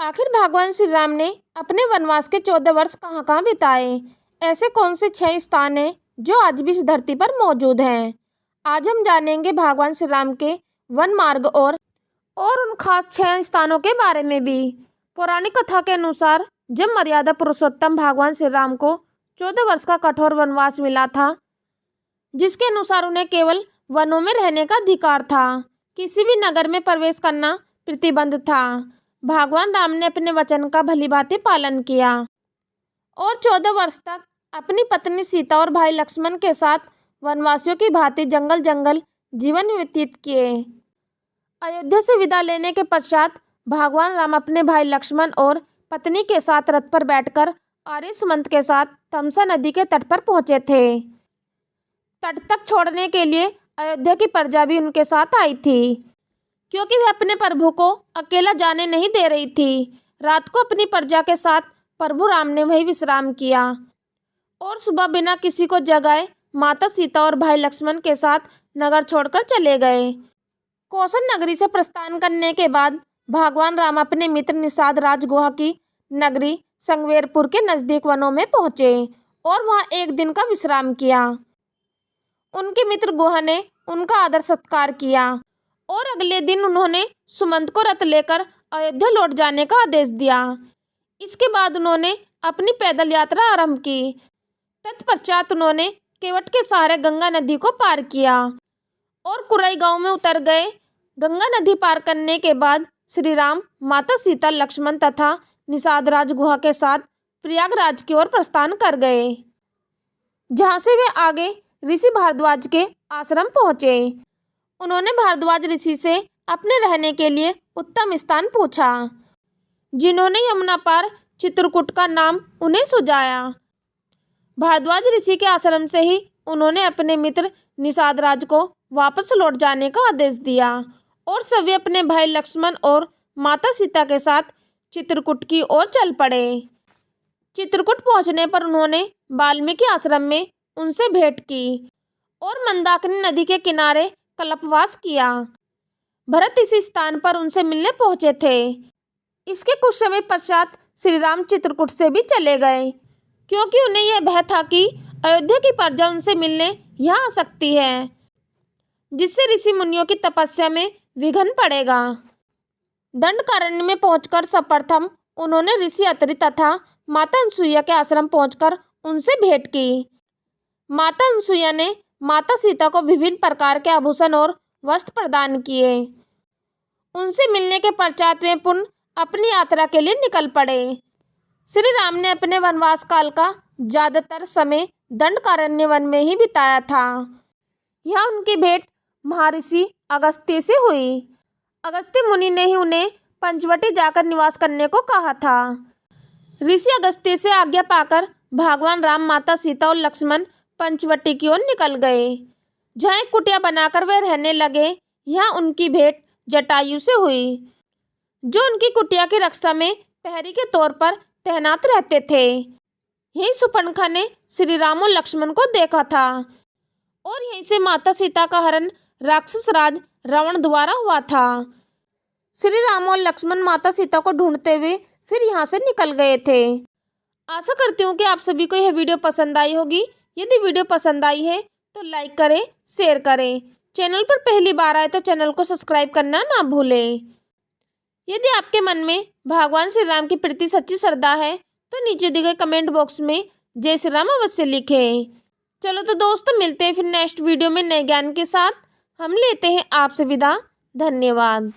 आखिर भगवान श्री राम ने अपने वनवास के 14 वर्ष कहाँ कहाँ बिताए? ऐसे कौन से 6 स्थान हैं जो आज भी इस धरती पर मौजूद हैं? आज हम जानेंगे भगवान श्री राम के वन मार्ग और उन खास 6 स्थानों के बारे में भी। पौराणिक कथा के अनुसार जब मर्यादा पुरुषोत्तम भगवान श्री राम को 14 वर्ष का कठोर वनवास मिला था, जिसके अनुसार उन्हें केवल वनों में रहने का अधिकार था, किसी भी नगर में प्रवेश करना प्रतिबंध था। भगवान राम ने अपने वचन का भलीभांति पालन किया और 14 वर्ष तक अपनी पत्नी सीता और भाई लक्ष्मण के साथ वनवासियों की भांति जंगल जंगल जीवन व्यतीत किए। अयोध्या से विदा लेने के पश्चात भगवान राम अपने भाई लक्ष्मण और पत्नी के साथ रथ पर बैठकर आर्य सुमंत के साथ तमसा नदी के तट पर पहुंचे थे। तट तक छोड़ने के लिए अयोध्या की प्रजा भी उनके साथ आई थी, क्योंकि वह अपने प्रभु को अकेला जाने नहीं दे रही थी। रात को अपनी प्रजा के साथ प्रभु राम ने वहीं विश्राम किया और सुबह बिना किसी को जगाए माता सीता और भाई लक्ष्मण के साथ नगर छोड़कर चले गए। कौशल नगरी से प्रस्थान करने के बाद भगवान राम अपने मित्र निषाद राज गुहा की नगरी संगवेरपुर के नजदीक वनों में पहुंचे और वहां एक दिन का विश्राम किया। उनके मित्र गुहा ने उनका आदर सत्कार किया और अगले दिन उन्होंने सुमंत को रथ लेकर अयोध्या लौट जाने का आदेश दिया। इसके बाद उन्होंने अपनी पैदल यात्रा आरंभ की। तत्पश्चात उन्होंने केवट के सहारे गंगा नदी को पार किया और कुराई गांव में उतर गए। गंगा नदी पार करने के बाद श्री राम, माता सीता, लक्ष्मण तथा निषाद राज गुहा के साथ प्रयागराज की ओर प्रस्थान कर गए, जहां से वे आगे ऋषि भारद्वाज के आश्रम पहुंचे। उन्होंने भारद्वाज ऋषि से अपने रहने के लिए उत्तम स्थान पूछा, जिन्होंने यमुना पार चित्रकूट का नाम उन्हें सुझाया। भारद्वाज ऋषि के आश्रम से ही उन्होंने अपने मित्र निषाद राज को वापस लौट जाने का आदेश दिया और सभी अपने भाई लक्ष्मण और माता सीता के साथ चित्रकूट की ओर चल पड़े। चित्रकूट पहुंचने पर उन्होंने वाल्मीकि आश्रम में उनसे भेंट की और मंदाकिनी नदी के किनारे कल्पवास किया। भरत इसी स्थान पर उनसे मिलने पहुंचे थे। इसके कुछ समय पश्चात श्री राम चित्रकूट से भी चले गए, क्योंकि उन्हें यह भय था कि अयोध्या की प्रजा उनसे मिलने यहाँ आ सकती है, जिससे ऋषि मुनियों की तपस्या में विघ्न पड़ेगा। दंडकारण्य में पहुंचकर सर्वप्रथम उन्होंने ऋषि अत्रि तथा माता अनसुईया के आश्रम पहुंचकर उनसे भेंट की। माता अनसुईया ने माता सीता को विभिन्न प्रकार के आभूषण और वस्त्र प्रदान किए। उनसे मिलने के पश्चात वे पुनः अपनी यात्रा के लिए निकल पड़े। श्री राम ने अपने वनवास काल का ज्यादातर समय दंडकारण्य वन में ही बिताया था। यहाँ उनकी भेंट महर्षि अगस्त्य से हुई। अगस्त्य मुनि ने ही उन्हें पंचवटी जाकर निवास करने को कहा था। ऋषि अगस्त्य से आज्ञा पाकर भगवान राम, माता सीता और लक्ष्मण पंचवटी की ओर निकल गए, जहाँ एक कुटिया बनाकर वे रहने लगे। यहाँ उनकी भेंट जटायु से हुई, जो उनकी कुटिया की रक्षा में प्रहरी के तौर पर तैनात रहते थे। यही सुपर्णखा ने श्री राम और लक्ष्मण को देखा था और यहीं से माता सीता का हरण राक्षस राज रावण द्वारा हुआ था। श्री राम और लक्ष्मण माता सीता को ढूंढते हुए फिर यहाँ से निकल गए थे। आशा करती हूँ कि आप सभी को यह वीडियो पसंद आई होगी। यदि वीडियो पसंद आई है तो लाइक करें, शेयर करें। चैनल पर पहली बार आए तो चैनल को सब्सक्राइब करना ना भूलें। यदि आपके मन में भगवान श्री राम की प्रति सच्ची श्रद्धा है तो नीचे दिए गए कमेंट बॉक्स में जय श्री राम अवश्य लिखें। चलो तो दोस्तों, मिलते हैं फिर नेक्स्ट वीडियो में नए ज्ञान के साथ। हम लेते हैं आपसे विदा। धन्यवाद।